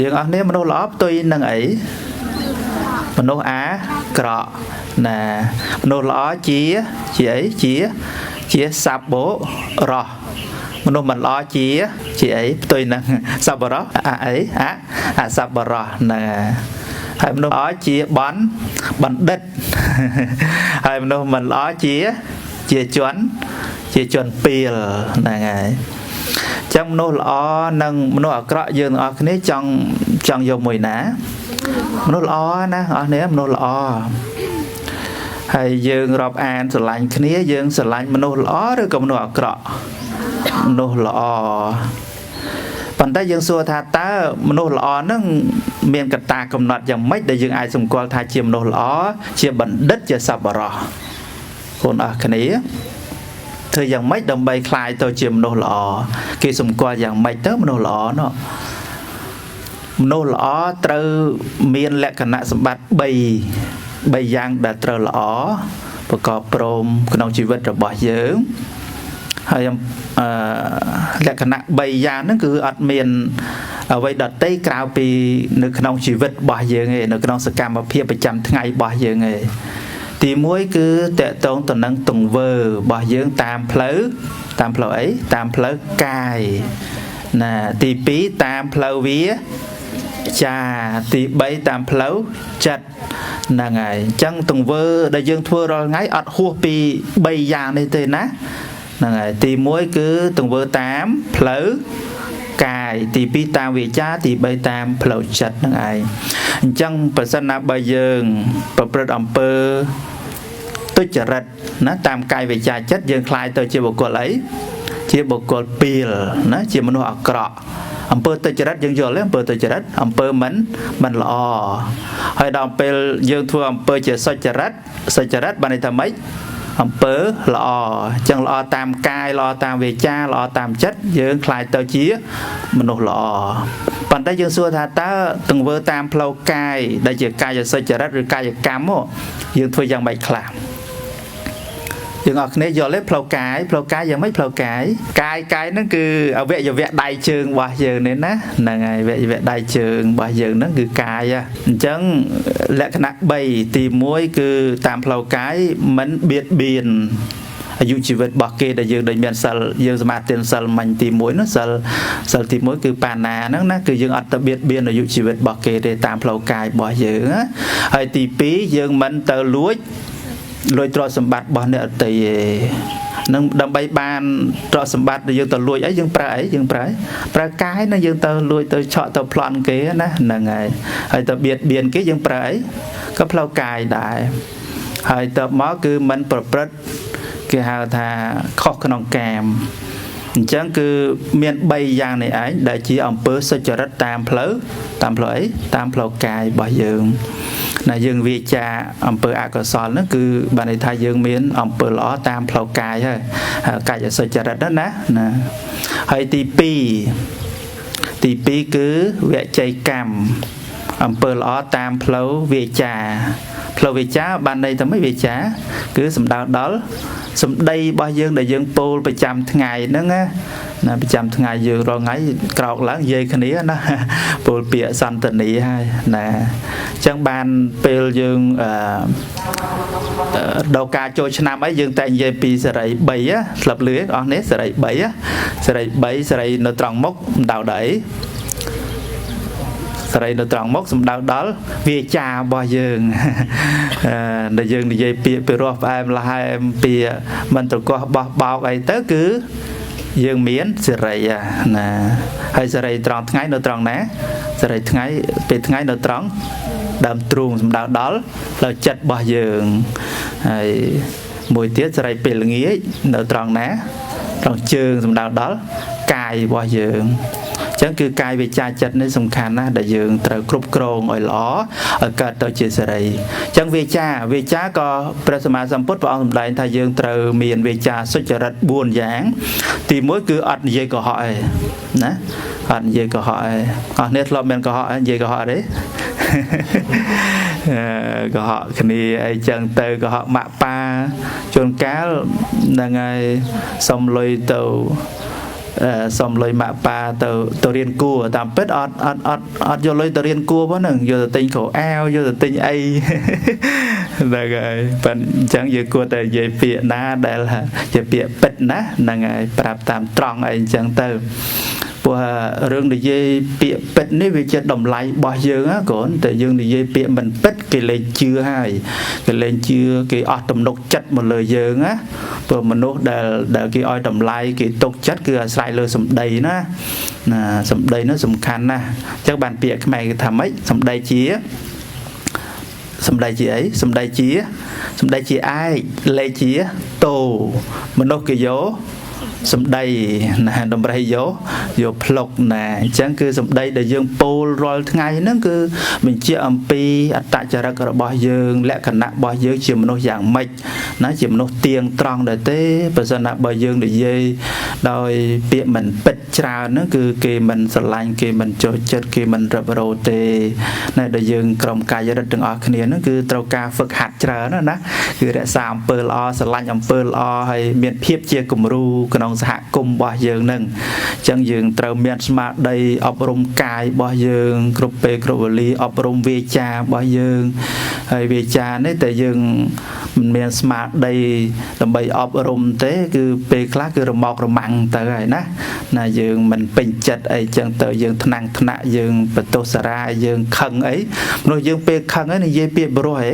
យើងអស់នេះមនុស្សល្អផ្ទុយនឹងអីមនុស្សអាក្រក់ណាមនុស្សល្អជាអីជាសប្បុរសមនុស្សមិនល្អជាអីផ្ទុយនឹងសប្បុរសអសប្បុរសណាហើយមនុស្សល្អជាបណ្ឌិតហើយមនុស្សមិនល្អជាជនពីលហ្នឹងហើយចឹងមនុស្សល្អនិងមនុស្សអាក្រក់យើងទាំងអស់គ្នាចង់យកមួយណាមនុស្សល្អណាអស់នេះមនុស្សល្អហើយយើងរាប់អានស្រឡាញ់គ្នាយើងស្រឡាញ់មនុស្សល្អឬក៏មនុស្សអាក្រក់មនុស្សល្អប៉ុន្តែយើងសួរថាតើមនុស្សល្អហ្នឹងមានកត្តាកំណត់យ៉ាងម៉េចដែលយើងអាចសម្គាល់ថាជាមនុស្សល្អជាបណ្ឌិតជាសប្បុរសបងអស់គ្នាធ្វើយ៉ាងម៉េចដើម្បីคลายទៅជាមនុស្សល្អគេសម្គាល់យ៉ាងម៉េចទៅមនុស្សល្អនោះមនុស្សល្អត្រូវមានលក្ខណៈសម្បត្តិ3យ៉ាងដែលត្រូវល្អប្រកបព្រមក្នុងជីវិតរបស់យើងហើយលក្ខណៈ3យ៉ាងហ្នឹងគឺអត់មានអ្វីដទៃក្រៅពីនៅក្នុងជីវិតរបស់យើងឯងនៅក្នុងសកម្មភាពប្រចាំថ្ងៃរបស់យើងឯងទី1គឺតកតងទៅនឹងទង្វើរបស់យើងតាមផ្លូវអីតាមផ្លូវកាយណាទី2តាមផ្លូវវាចាទី3តាមផ្លូវចិត្តហ្នឹងហើយអញ្ចឹងទង្វើដែលយើងធ្វើរាល់ថ្ងៃអត់ហួសពី3យ៉ាងនេះទេណាហ្នឹងហើយទី1គឺទង្វើតាមផ្លូវកាយទី2តាមវាចាទី3តាមផ្លូវចិត្តហ្នឹងឯងអញ្ចឹងប្រសិនណាបើយើងប្រព្រឹត្តអំពើទុច្ចរិតណាតាមកាយវាចាចិត្តយើងคล้ายទៅជាបុគ្គលអីជាបុគ្គលពីលណាជាមនុស្សអាក្រក់អំពើទុច្ចរិតយើងយល់ទេអំពើទុច្ចរិតអំពើមិនល្អហើយដល់ពេលយើងធ្វើអំពើជាសុចរិតបានន័យថាម៉េចអំពើល្អអញ្ចឹងល្អតាមកាយល្អតាមវាចាល្អតាមចិត្តយើងคล้ายទៅជាមនុស្សល្អប៉ុន្តែយើងសួរថាតើទង្វើតាមផ្លូវកាយដែលជាកាយសុចរិតឬកាយកម្មយើងធ្វើយ៉ាងម៉េចខ្លះយើងអរគ្នាយល់ទេផ្លូវកាយយ៉ាងម៉េចផ្លូវកាយហ្នឹងគឺអវយវៈដៃជើងរបស់យើងនេះណាហ្នឹងហើយអវយវៈដៃជើងរបស់យើងហ្នឹងគឺកាយអញ្ចឹងលក្ខណៈ3ទី1គឺតាមផ្លូវកាយមិនបៀតបៀនអាយុជីវិតរបស់គេដែលយើងដូចមានសិលយើងសមាទិសិលមិញទី1នោះសិលទី1គឺបាណាហ្នឹងណាគឺយើងអត់ទៅបៀតបៀនអាយុជីវិតរបស់គេទេតាមផ្លូវកាយរបស់យើងណាហើយទី2យើងមិនទៅលួចទ្រព្យសម្បត្តិរបស់អ្នកដទៃឯនឹងដើម្បីបានទ្រព្យសម្បត្តិដែលយើងទៅលួចអីយើងប្រើកាយណាយើងទៅលួចទៅឆក់ទៅប្លន់គេណាហ្នឹងហើយទៅបៀតបៀនគេយើងប្រើអីក៏ផ្លូវកាយដែរហើយទៅមកគឺមិនប្រព្រឹត្តគេហៅថាខុសក្នុងកាមអញ្ចឹងគឺមាន3យ៉ាងនេះឯងដែលជាអំពើសុចរិតតាមផ្លូវអីតាមផ្លូវកាយរបស់យើងណាយើងវាចាអំពើអកុសលហ្នឹងគឺបានន័យថាយើងមានអំពើល្អតាមផ្លូវកាយហើយកាយសុចរិតណាហើយទី2គឺវជ័យកម្មអំពើល្អតាមផ្លូវវាចាបានន័យថាម៉េចវាចាគឺសំដៅដល់សម្ដីរបស់យើងដែលយើងពោលប្រចាំថ្ងៃហ្នឹងណាប្រចាំថ្ងៃយើងរាល់ថ្ងៃក្រោកឡើងនិយាយគ្នាណាពោលពាក្យសន្ទនាហើយណាអញ្ចឹងបានពេលយើងដល់ការចូលឆ្នាំអីយើងតែនិយាយពីសេរី3ស្លាប់លឺអស់នេះសេរី3សេរីនៅត្រង់មុខមិនដៅដល់អីសេរីនៅត្រង់មុខសំដៅដល់វាចារបស់យើងដែលយើងនិយាយពាក្យពីរោះផ្អែមល្ហែមពាក្យមិនត្រកោះបោះបោកអីទៅគឺយើងមានសេរីណាហើយសេរីត្រង់ថ្ងៃនៅត្រង់ណាសេរីថ្ងៃពេលថ្ងៃនៅត្រង់ដើមទ្រូងសំដៅដល់ផ្លូវចិត្តរបស់យើងហើយមួយទៀតសេរីពេលល្ងាចនៅត្រង់ណាត្រង់ជើងសំដៅដល់កាយរបស់យើងចឹងគឺកាយវាចាចិត្តនេះសំខាន់ណាស់ដែលយើងត្រូវគ្រប់គ្រងឲ្យល្អឲ្យកើតទៅជាសេរីចឹងវាចាក៏ព្រះសម្មាសម្ពុទ្ធព្រះអង្គសម្ដែងថាយើងត្រូវមានវាចាសុចរិត4យ៉ាងទី1គឺអត់និយាយកុហកឯណាអត់និយាយកុហកឯអស់នេះធ្លាប់មានកុហកនិយាយកុហកទេកុហកគ្នាអីចឹងទៅកុហកម៉ាក់ប៉ាជួនកាលហ្នឹងហើយសុំលុយទៅ xong lôi mạ pa tàu riêng cua tạm pết ọt vô lôi tàu riêng cua bó nừng vô tàu tinh khổ ao vô tàu tinh ai là rồi phần chẳng vừa cua tàu về phía ná đây là về phía pết ná là ngày prap tạm tròn ấy chẳng tàu và rừng để dây bịa bết nếu vì chết đồng lại bao giờ á còn tại dương để dây bịa mình bết cái lên chưa hay cái lên chưa cái ọt tầm nốt chất một lời giờ á và mình nốt đã cái oi đồng lại cái tốc chất cứ sai lơ sầm đầy nó sầm đầy nó sầm khăn nè chắc bạn bịa cái mày thầm ấy sầm đầy chía sầm đầy chị ấy sầm đầy chị ai lê chía tổ mình nốt cái dấu sầm đầy nè đồng bày dấu vô plok nè chẳng cứ sầm đầy để dương pol rồi ngày nó cứ mình chia âm pi tại cho ra cái bao dương lẽ khả năng bao dương chỉ một dạng mạch nó chỉ một tiền tròn để thế bây giờ là bao dương để dây đòi bịa mình bật trào nó cứ kì mình sờ lạnh kì mình cho chết kì mình rập rồ tê này để dương cầm cài cho đất từng ở kia nó cứ trâu ca phật hạt trào nó nè cứ để xàm pơ lo sờ lạnh âm pơ lo hay miền phiếp chia cùng ru cáiសហគមន៍របស់យើងនឹងអញ្ចឹងយើងត្រូវមានស្មារតីអប់រំកាយរបស់យើងគ្រប់ពេលគ្រប់វេលាអប់រំវាចារបស់យើងហើយវាចានេះតែយើងមិនមានស្មារតីដើម្បីអប់រំទេគឺពេលខ្លះគឺរមករមាំងទៅហើយណាយើងមិនពេញចិត្តអីចឹងទៅយើងថ្នាក់យើងបន្ទោសរាយើងខឹងអីមនុស្សយើងពេលខឹងហើយនិយាយពាក្យបរោះហ៎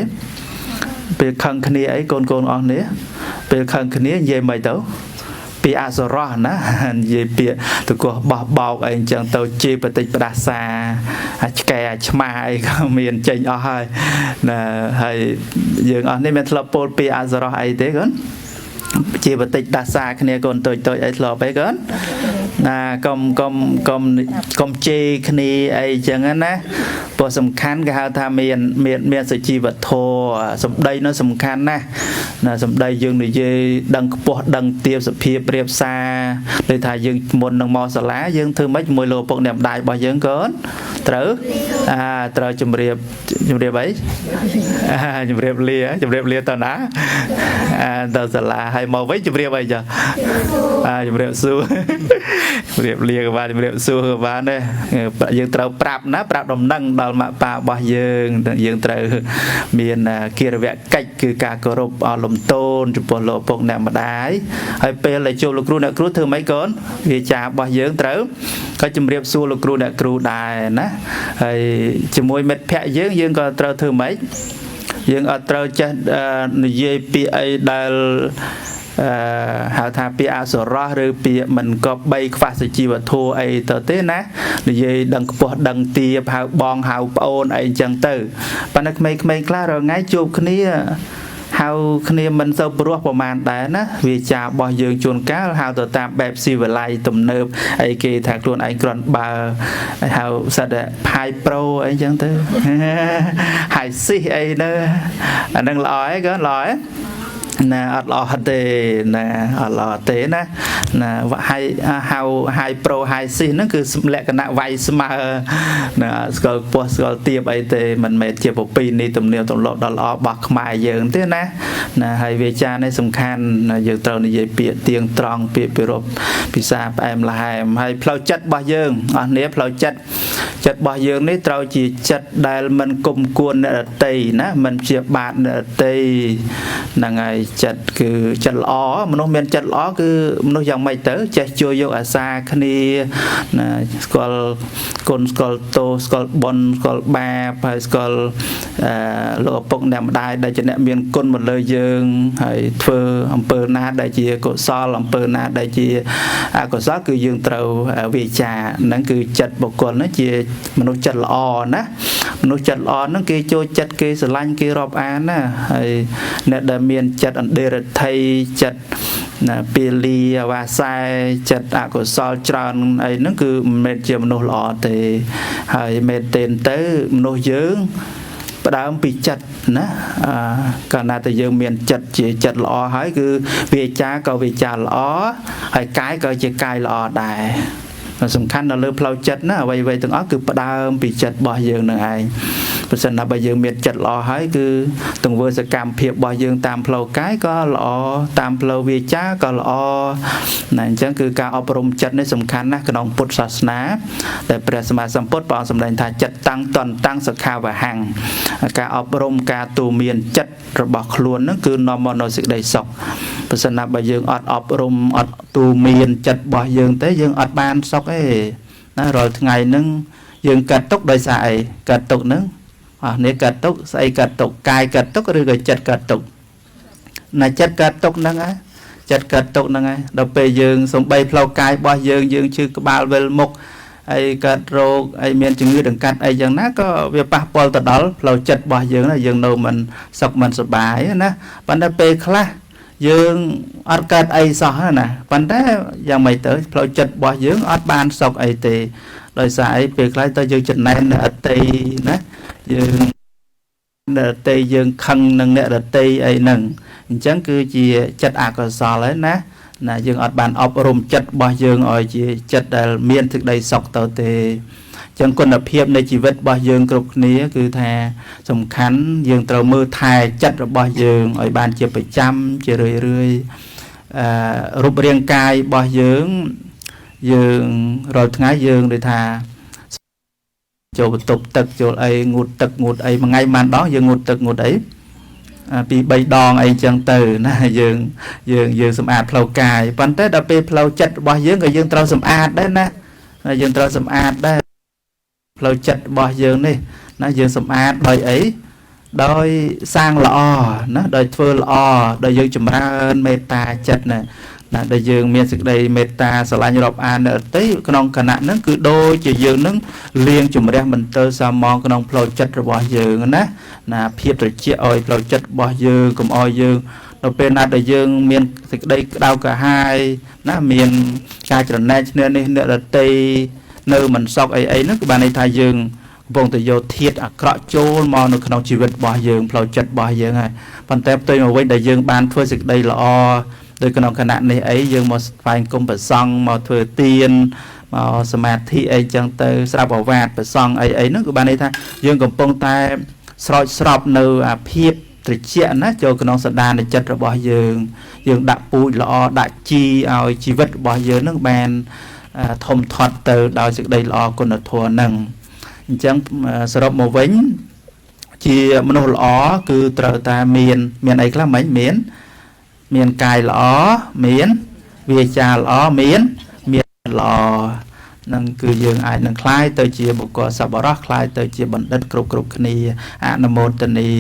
ពេលខឹងគ្នាអីកូនអស់នេះពេលខឹងគ្នានិយាយមិនទៅពីអសរោះណានិយាយពាក្យទៅកោះបោះបោកអីអញ្ចឹងទៅជាបតិចផ្ដាសាឆ្កែឆ្មាអីក៏មានចេញអស់ហើយណាហើយយើងអស់នេះមានធ្លាប់ពោលពីអសរោះអីទេកូនជាបតិចដាសាគ្នាកូនតូចអីធ្លាប់អីកូនណាកុំជេរគ្នាអីចឹងណាព្រោះសំខាន់គេហៅថាមានសុជីវធម៌សម្ដីនោះសំខាន់ណាសម្ដីយើងនិយាយដឹងខ្ពស់ដឹងទាបសភាពរៀបសារដូចថាយើងមុននឹងមកសាលាយើងធ្វើម៉េចជាមួយលោកឪពុកអ្នកម្ដាយរបស់យើងកូនត្រូវជំរាបអីជំរាបលាតើណាទៅសាលាហើយមកវិញជំរាបអីចាជំរាបសួរជំរាបលាក៏បានជំរាបសួរក៏បានដែរយើងត្រូវប្រាប់ដំណឹងដល់ម៉ាក់ប៉ារបស់យើងត្រូវមានគិរវកិច្ចគឺការគោរពអលំទោនចំពោះលោកឪពុកអ្នកម្ដាយហើយពេលដែលជួបលោកគ្រូអ្នកគ្រូធ្វើម៉េចកូនវាចារបស់យើងត្រូវក៏ជំរាបសួរលោកគ្រូអ្នកគ្រូដែរណាហើយជាមួយមិត្តភ័ក្តិយើងក៏ត្រូវធ្វើម៉េចយើងអត់ត្រូវចេះនិយាយពាក្យអីដែលហៅថាពាក្យអសរោះឬពាក្យមិនក៏បីខ្វះសុជីវធម៌អីទៅទេណានិយាយដឹងខ្ពស់ដឹងទាបហៅបងហៅប្អូនអីចឹងទៅប៉ុន្តែក្មេងៗខ្លះរាល់ថ្ងៃជួបគ្នាហៅគ្នាមិនសូវព្រោះប្រហែលដែរណាវាចារបស់យើងជួនកាលហៅទៅតាមបែបស៊ីវិល័យទំនើបអីគេថាខ្លួនឯងគ្រាន់បើហៅសិតផាយប្រូអីចឹងទៅហើយស៊ីអីទៅអានឹងល្អហ៎ក៏ល្អហ៎ណាអត់ល្អទេណាអត់ល្អទេណាហៅប្រូហៅស៊ីហ្នឹងគឺលក្ខណៈវាយស្មើណាស្គាល់ពោះស្គាល់ទៀបអីទេមិនមែនជាប្រពៃណីទំនៀមទម្លាប់ដ៏ល្អរបស់ខ្មែរយើងទេណាហើយវាចានេះសំខាន់យើងត្រូវនិយាយពាក្យទៀងត្រង់ពាក្យពិរពភាសាផ្អែមល្ហែមហើយផ្លូវចិត្តរបស់យើងអស់នេះផ្លូវចិត្តរបស់យើងនេះត្រូវជាចិត្តដែលមិនគុំគួនអ្នកដទៃណាមិនជាបាតអ្នកដទៃហ្នឹងហើយចិត្តគឺចិត្តល្អមនុស្សមានចិត្តល្អគឺមនុស្សយ៉ាងម៉េចទៅចេះជួយយកអាសាគ្នាណាស្គាល់គុណស្គាល់ទោសស្គាល់បុណ្យស្គាល់បាបហើយស្គាល់លោកឪពុកអ្នកម្ដាយដែលជាអ្នកមានគុណមកលើយើងហើយធ្វើអំពើណាដែលជាកុសលអំពើណាដែលជាអកុសលគឺយើងត្រូវវាចាហ្នឹងគឺចិត្តបុគ្គលហ្នឹងជាមនុស្សចិត្តល្អណាមនុស្សចិត្តល្អហ្នឹងគេចូលចិត្តគេស្រឡាញ់គេរាប់អានណាហើយអ្នកដែលមានចិត្តអន្តរថ័យចិត្តណាពាលីវាសែចិត្តអកុសលច្រើនអីហ្នឹងគឺមិនមែនជាមនុស្សល្អទេហើយមែនទេទៅមនុស្សយើងផ្ដើមពីចិត្តណាកាលណាតែយើងមានចិត្តជាចិត្តល្អហើយគឺវាចាក៏វាចាល្អហើយកាយក៏ជាកាយល្អដែរ សំខាន់នៅលើផ្លូវចិត្តណាអ្វីៗទាំងអស់គឺផ្ដើមពីចិត្តរបស់យើងនឹងឯងបើសិនណាបើយើងមានចិត្តល្អហើយគឺទង្វើសកម្មភាពរបស់យើងតាមផ្លូវកាយក៏ល្អតាមផ្លូវវាចាក៏ល្អណាអញ្ចឹងគឺការអប់រំចិត្តនេះសំខាន់ណាស់ក្នុងពុទ្ធសាសនាតែព្រះសម្មាសម្ពុទ្ធព្រះអង្គសម្ដែងថាចិត្តតាំងតនតាំងសុខាវហੰការអប់រំការទូមានចិត្តរបស់ខ្លួនហ្នឹងគឺនាំមកនូវសេចក្តីសុខបើសិនណាបើយើងអត់អប់រំអត់ទូមានចិត្តរបស់យើងទេយើងអត់បានសុខទេណារាល់ថ្ងៃហ្នឹងយើងកាត់ទុកដោយសារអីកាត់ទុកហ្នឹងនេះកាត់ទុកស្អីកាត់ទុកកាយកាត់ទុកឬក៏ចិត្តកាត់ទុកណាចិត្តកាត់ទុកហ្នឹងចិត្តកាត់ទុកហ្នឹងហើយដល់ពេលយើងសំបីផ្លូវកាយរបស់យើងឈឺក្បាលវិលមុខអីកាត់រោគអីមានជំងឺដង្កាត់អីយ៉ាងណាក៏វាប៉ះពាល់ទៅដល់ផ្លូវចិត្តរបស់យើងណាយើងនៅមិនសុខមិនសប្បាយណាប៉ុន្តែពេលខ្លះយើងអត់កើតអីសោះណាប៉ុន្តែយ៉ាងម៉េចទៅផ្លូវចិត្តរបស់យើងអត់បានសុខអីទេដោយសារអីពេលខ្លះទៅយើងចំណែនអ្នកដតីណាយើងអ្នកដតីយើងខឹងនឹងអ្នកដតីអីហ្នឹងអញ្ចឹងគឺជាចិត្តអកុសលហើយណាយើងអត់បានអប់រំចិត្តរបស់យើងឲ្យជាចិត្តដែលមានសេចក្តីសុខទៅទេអញ្ចឹងគុណភាពនៃជីវិតរបស់យើងគ្រប់គ្នាគឺថាសំខាន់យើងត្រូវមើលថែចិត្តរបស់យើងឲ្យបានជាប្រចាំជារឿយរូបរាងកាយរបស់យើងរាល់ថ្ងៃយើងដូចថាចូលបន្ទប់ទឹកចូលអីងូតទឹកងូតអីមួយថ្ងៃប៉ុន្មានដងយើងងូតទឹកងូតអីពី3ដងអីចឹងទៅណាយើងសម្អាតផ្លូវកាយប៉ុន្តែដល់ពេលផ្លូវចិត្តរបស់យើងក៏យើងត្រូវសម្អាតដែរណាយើងត្រូវសម្អាតដែរផ្លូវចិត្តរបស់យើងនេះណាយើងសម្អាតដោយអីដោយសាងល្អណាដោយធ្វើល្អដោយយើងចម្រើនមេត្តាចិត្តណាដែលយើងមានសេចក្តីមេត្តាស្រឡាញ់រាប់អាននៅទីក្នុងគណៈហ្នឹងគឺដូចជាយើងនឹងលាងជំរះមន្ទិលសាមងក្នុងផ្លូវចិត្តរបស់យើងណាភាពត្រជាក់ឲ្យផ្លូវចិត្តរបស់យើងកុំឲ្យយើងដល់ពេលណាដែលយើងមានសេចក្តីក្តៅក្រហាយណាមានការច្រណែកឈ្នះនេះអ្នកដតីនៅមិនសក់អីហ្នឹងគឺបានន័យថាយើងកំពុងតែយកធាតុអាក្រក់ចូលមកនៅក្នុងជីវិតរបស់យើងផ្លូវចិត្តរបស់យើងហើយប៉ុន្តែផ្ទុយមកវិញដែលយើងបានធ្វើសេចក្តីល្អដោយក្នុងគណៈនេះអីយើងមកស្វែងគុំប្រសង់មកធ្វើទានមកសមាធិអីចឹងទៅស្រាប់អាវាតប្រសង់អីហ្នឹងគឺបានន័យថាយើងកំពុងតែស្រោចស្រពនៅអាភាពត្រជាក់ណាចូលក្នុងសន្តានចិត្តរបស់យើងដាក់ពូជល្អដាក់ជីឲ្យជីវិតរបស់យើងនឹងបានធំធាត់ទៅដោយសេចក្តីល្អគុណធម៌ហ្នឹងអញ្ចឹងសរុបមកវិញជាមនុស្សល្អគឺត្រូវតែមានអីខ្លះមិនមានកាយល្អមានវាចាល្អមានល្អនឹងគឺយើងអាចនឹងคล้ายទៅជាបុគ្គលសប្បុរសคล้ายទៅជាបណ្ឌិតគ្រប់គ្នាអនុមោទនា